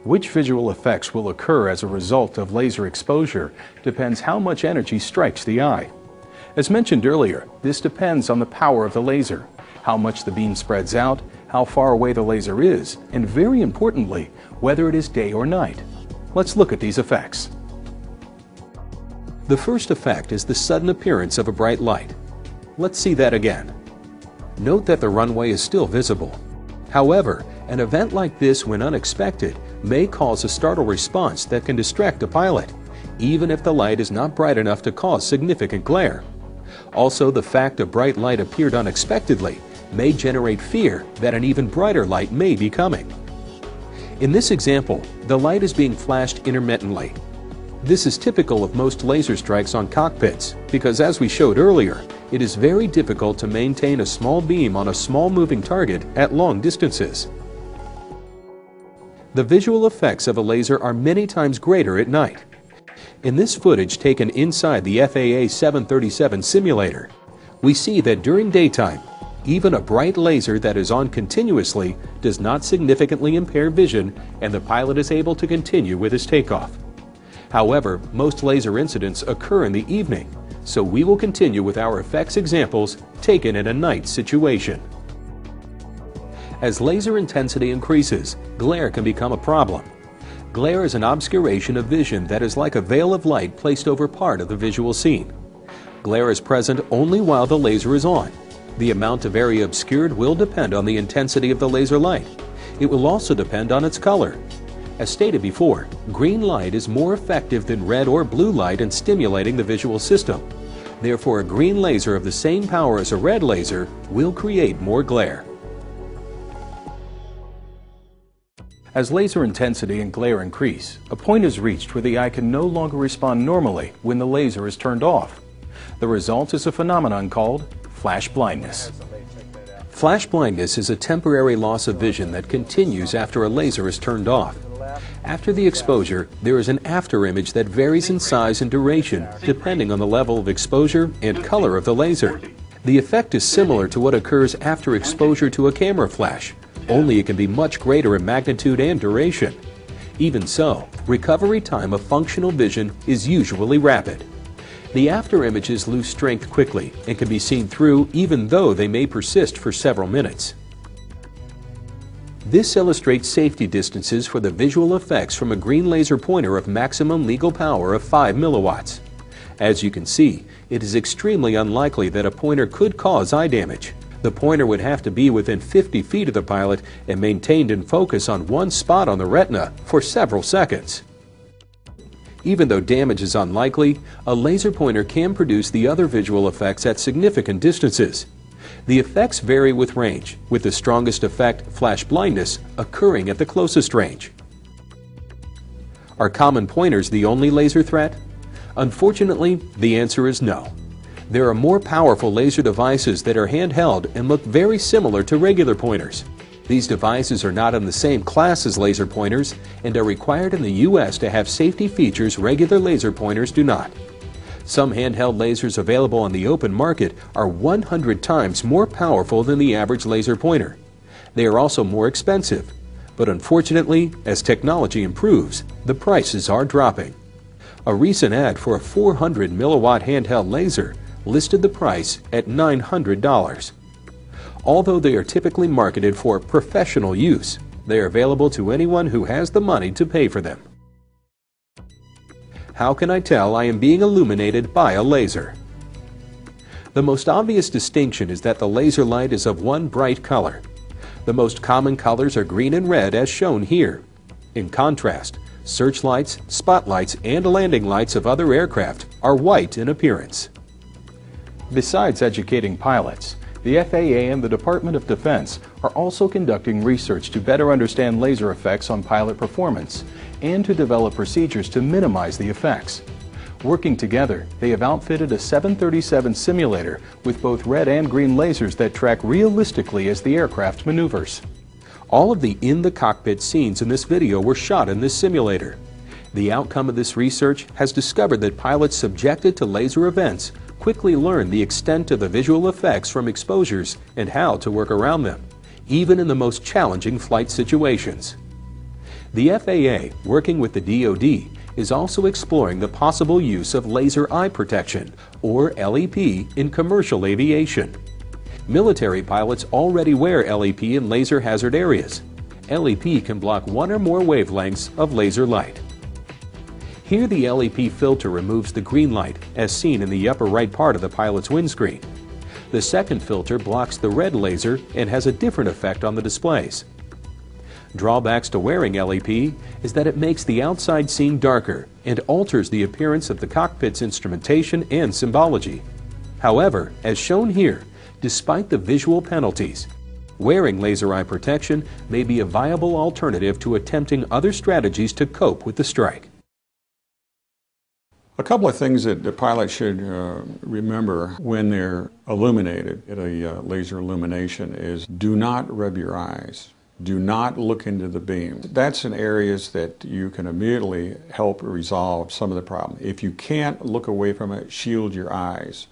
Which visual effects will occur as a result of laser exposure depends how much energy strikes the eye. As mentioned earlier, this depends on the power of the laser, how much the beam spreads out, how far away the laser is, and very importantly, whether it is day or night. Let's look at these effects. The first effect is the sudden appearance of a bright light. Let's see that again. Note that the runway is still visible. However, an event like this, when unexpected, may cause a startle response that can distract a pilot, even if the light is not bright enough to cause significant glare. Also, the fact a bright light appeared unexpectedly may generate fear that an even brighter light may be coming. In this example, the light is being flashed intermittently. This is typical of most laser strikes on cockpits because, as we showed earlier, it is very difficult to maintain a small beam on a small moving target at long distances. The visual effects of a laser are many times greater at night. In this footage taken inside the FAA 737 simulator, we see that during daytime, even a bright laser that is on continuously does not significantly impair vision, and the pilot is able to continue with his takeoff. However, most laser incidents occur in the evening, so we will continue with our effects examples taken in a night situation. As laser intensity increases, glare can become a problem. Glare is an obscuration of vision that is like a veil of light placed over part of the visual scene. Glare is present only while the laser is on. The amount of area obscured will depend on the intensity of the laser light. It will also depend on its color. As stated before, green light is more effective than red or blue light in stimulating the visual system. Therefore, a green laser of the same power as a red laser will create more glare. As laser intensity and glare increase, a point is reached where the eye can no longer respond normally when the laser is turned off. The result is a phenomenon called flash blindness. Flash blindness is a temporary loss of vision that continues after a laser is turned off. After the exposure, there is an after image that varies in size and duration depending on the level of exposure and color of the laser. The effect is similar to what occurs after exposure to a camera flash, only it can be much greater in magnitude and duration. Even so, recovery time of functional vision is usually rapid. The after images lose strength quickly and can be seen through even though they may persist for several minutes. This illustrates safety distances for the visual effects from a green laser pointer of maximum legal power of 5 milliwatts. As you can see, it is extremely unlikely that a pointer could cause eye damage. The pointer would have to be within 50 feet of the pilot and maintained in focus on one spot on the retina for several seconds. Even though damage is unlikely, a laser pointer can produce the other visual effects at significant distances. The effects vary with range, with the strongest effect, flash blindness, occurring at the closest range. Are common pointers the only laser threat? Unfortunately, the answer is no. There are more powerful laser devices that are handheld and look very similar to regular pointers. These devices are not in the same class as laser pointers and are required in the U.S. to have safety features regular laser pointers do not. Some handheld lasers available on the open market are 100 times more powerful than the average laser pointer. They are also more expensive, but unfortunately, as technology improves, the prices are dropping. A recent ad for a 400 milliwatt handheld laser listed the price at $900. Although they are typically marketed for professional use, they are available to anyone who has the money to pay for them. How can I tell I am being illuminated by a laser? The most obvious distinction is that the laser light is of one bright color. The most common colors are green and red as shown here. In contrast, searchlights, spotlights, and landing lights of other aircraft are white in appearance. Besides educating pilots, the FAA and the Department of Defense are also conducting research to better understand laser effects on pilot performance and to develop procedures to minimize the effects. Working together, they have outfitted a 737 simulator with both red and green lasers that track realistically as the aircraft maneuvers. All of the in-the-cockpit scenes in this video were shot in this simulator. The outcome of this research has discovered that pilots subjected to laser events quickly learn the extent of the visual effects from exposures and how to work around them, even in the most challenging flight situations. The FAA, working with the DoD, is also exploring the possible use of laser eye protection, or LEP, in commercial aviation. Military pilots already wear LEP in laser hazard areas. LEP can block one or more wavelengths of laser light. Here the LEP filter removes the green light, as seen in the upper right part of the pilot's windscreen. The second filter blocks the red laser and has a different effect on the displays. Drawbacks to wearing LEP is that it makes the outside scene darker and alters the appearance of the cockpit's instrumentation and symbology. However, as shown here, despite the visual penalties, wearing laser eye protection may be a viable alternative to attempting other strategies to cope with the strike. A couple of things that the pilot should remember when they're illuminated at a laser illumination is do not rub your eyes. Do not look into the beam. That's in areas that you can immediately help resolve some of the problem. If you can't look away from it, shield your eyes.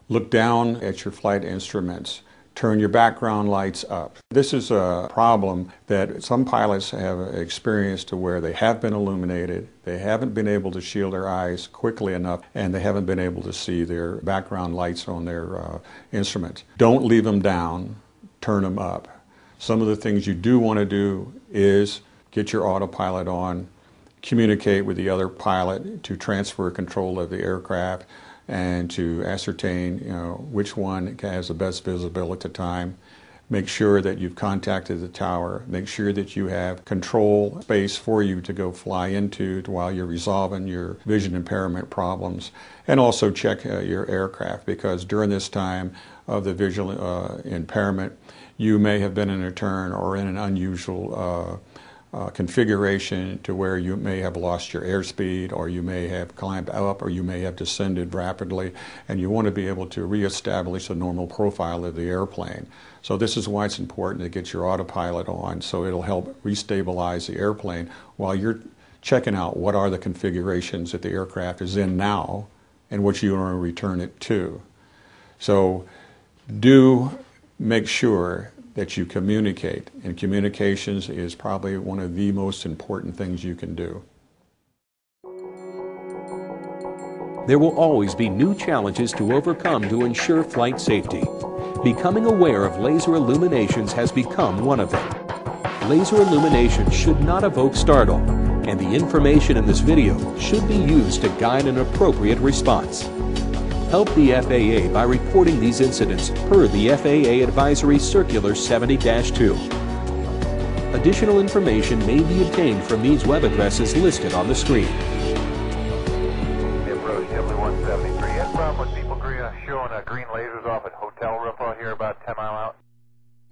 Look down at your flight instruments. Turn your background lights up. This is a problem that some pilots have experienced to where they have been illuminated, they haven't been able to shield their eyes quickly enough, and they haven't been able to see their background lights on their instruments. Don't leave them down, turn them up. Some of the things you do want to do is get your autopilot on, communicate with the other pilot to transfer control of the aircraft, and to ascertain which one has the best visibility time. Make sure that you've contacted the tower. Make sure that you have control space for you to go fly into while you're resolving your vision impairment problems. And also check your aircraft, because during this time of the visual impairment, you may have been in a turn or in an unusual configuration to where you may have lost your airspeed, or you may have climbed up, or you may have descended rapidly, and you want to be able to reestablish the normal profile of the airplane. So this is why it's important to get your autopilot on, so it'll help restabilize the airplane while you're checking out what are the configurations that the aircraft is in now and what you want to return it to. So do make sure that you communicate, and communications is probably one of the most important things you can do. There will always be new challenges to overcome to ensure flight safety. Becoming aware of laser illuminations has become one of them. Laser illumination should not evoke startle, and the information in this video should be used to guide an appropriate response. Help the FAA by reporting these incidents per the FAA Advisory Circular 70-2. Additional information may be obtained from these web addresses listed on the screen. Approach W173. Yes, problem with people showing green lasers off at hotel roof out here about 10 mile out.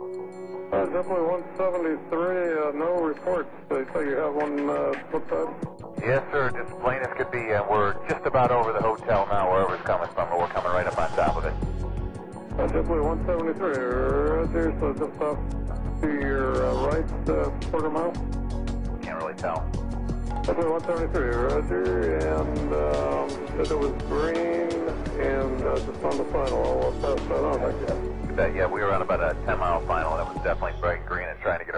W173, no reports. They say you have one flipped up. Yes, sir, just plain as could be. We're just about over the hotel now, wherever it's coming from, but we're coming right up on top of it. W173, roger, so just off to your right quarter mile? Can't really tell. W173, roger, and said it was green, and just on the final, I'll pass that on, I guess. Yeah, we were on about a 10-mile final, and it was definitely bright green and trying to go